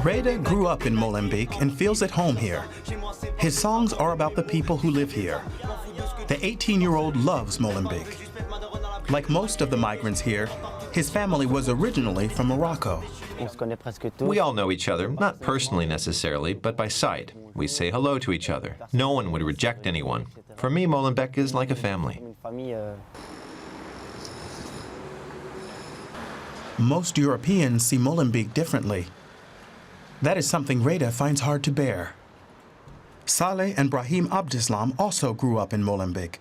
Reda grew up in Molenbeek and feels at home here. His songs are about the people who live here. The 18-year-old loves Molenbeek. Like most of the migrants here, his family was originally from Morocco. We all know each other, not personally necessarily, but by sight. We say hello to each other. No one would reject anyone. For me, Molenbeek is like a family. Most Europeans see Molenbeek differently. That is something Reda finds hard to bear. Saleh and Brahim Abdeslam also grew up in Molenbeek.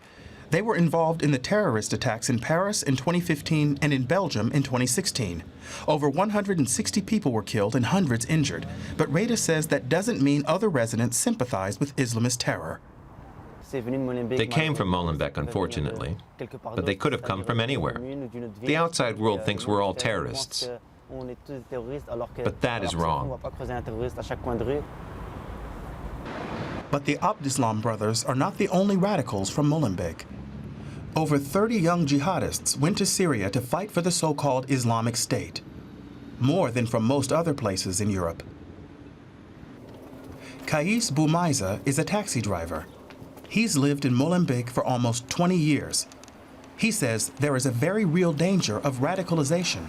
They were involved in the terrorist attacks in Paris in 2015 and in Belgium in 2016. Over 160 people were killed and hundreds injured, but Reda says that doesn't mean other residents sympathize with Islamist terror. They came from Molenbeek, unfortunately, but they could have come from anywhere. The outside world thinks we're all terrorists, but that is wrong. But the Abdeslam brothers are not the only radicals from Molenbeek. Over 30 young jihadists went to Syria to fight for the so-called Islamic State, more than from most other places in Europe. Kais Boumaiza is a taxi driver. He's lived in Molenbeek for almost 20 years. He says there is a very real danger of radicalization.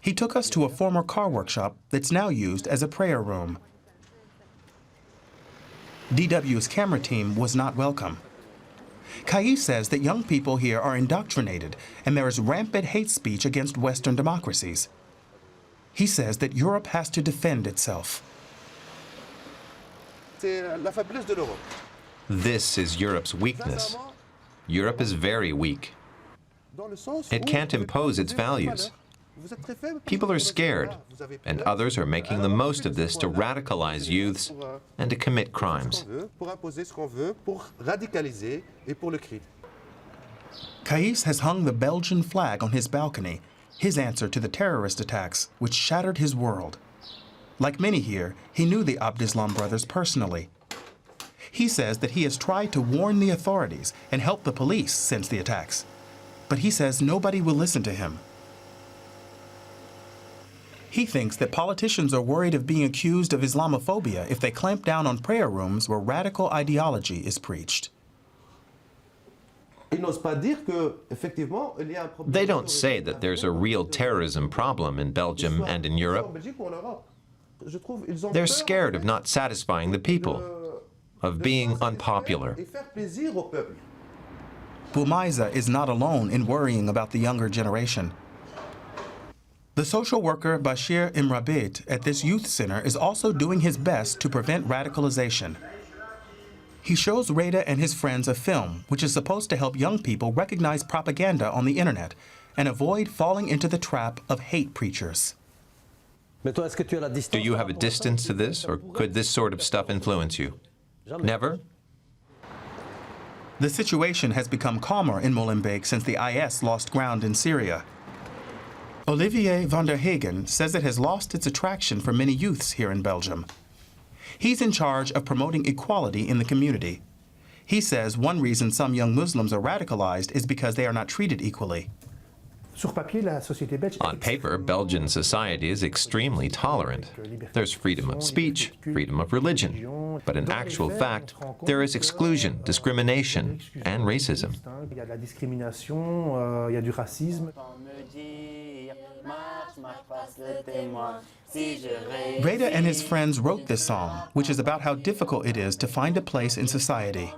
He took us to a former car workshop that's now used as a prayer room. DW's camera team was not welcome. Kais says that young people here are indoctrinated and there is rampant hate speech against Western democracies. He says that Europe has to defend itself. This is Europe's weakness. Europe is very weak. It can't impose its values. People are scared, and others are making the most of this to radicalize youths and to commit crimes. Kais has hung the Belgian flag on his balcony, his answer to the terrorist attacks, which shattered his world. Like many here, he knew the Abdeslam brothers personally. He says that he has tried to warn the authorities and help the police since the attacks. But he says nobody will listen to him. He thinks that politicians are worried of being accused of Islamophobia if they clamp down on prayer rooms where radical ideology is preached. They don't say that there's a real terrorism problem in Belgium and in Europe. They're scared of not satisfying the people, of being unpopular. Boumaiza is not alone in worrying about the younger generation. The social worker Bashir Imrabit at this youth center is also doing his best to prevent radicalization. He shows Reda and his friends a film which is supposed to help young people recognize propaganda on the internet and avoid falling into the trap of hate preachers. Do you have a distance to this, or could this sort of stuff influence you? Never? The situation has become calmer in Molenbeek since the IS lost ground in Syria. Olivier van der Hagen says it has lost its attraction for many youths here in Belgium. He's in charge of promoting equality in the community. He says one reason some young Muslims are radicalized is because they are not treated equally. On paper, Belgian society is extremely tolerant. There's freedom of speech, freedom of religion. But in actual fact, there is exclusion, discrimination, and racism. Reda and his friends wrote this song, which is about how difficult it is to find a place in society.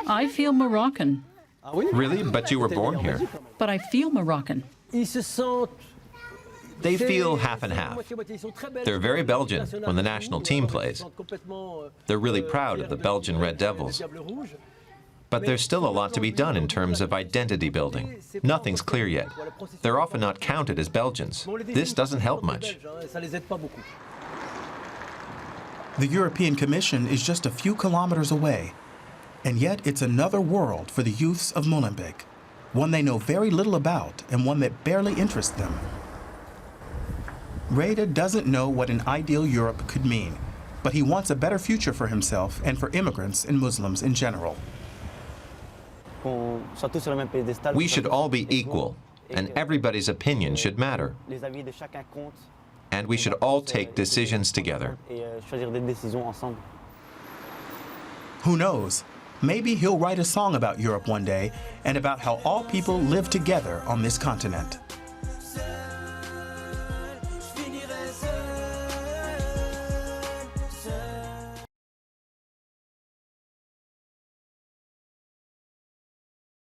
I feel Moroccan. Really? But you were born here. But I feel Moroccan. They feel half and half. They're very Belgian when the national team plays. They're really proud of the Belgian Red Devils. But there's still a lot to be done in terms of identity building. Nothing's clear yet. They're often not counted as Belgians. This doesn't help much. The European Commission is just a few kilometers away, and yet it's another world for the youths of Molenbeek, one they know very little about and one that barely interests them. Reda doesn't know what an ideal Europe could mean, but he wants a better future for himself and for immigrants and Muslims in general. We should all be equal, and everybody's opinion should matter. And we should all take decisions together. Who knows? Maybe he'll write a song about Europe one day and about how all people live together on this continent.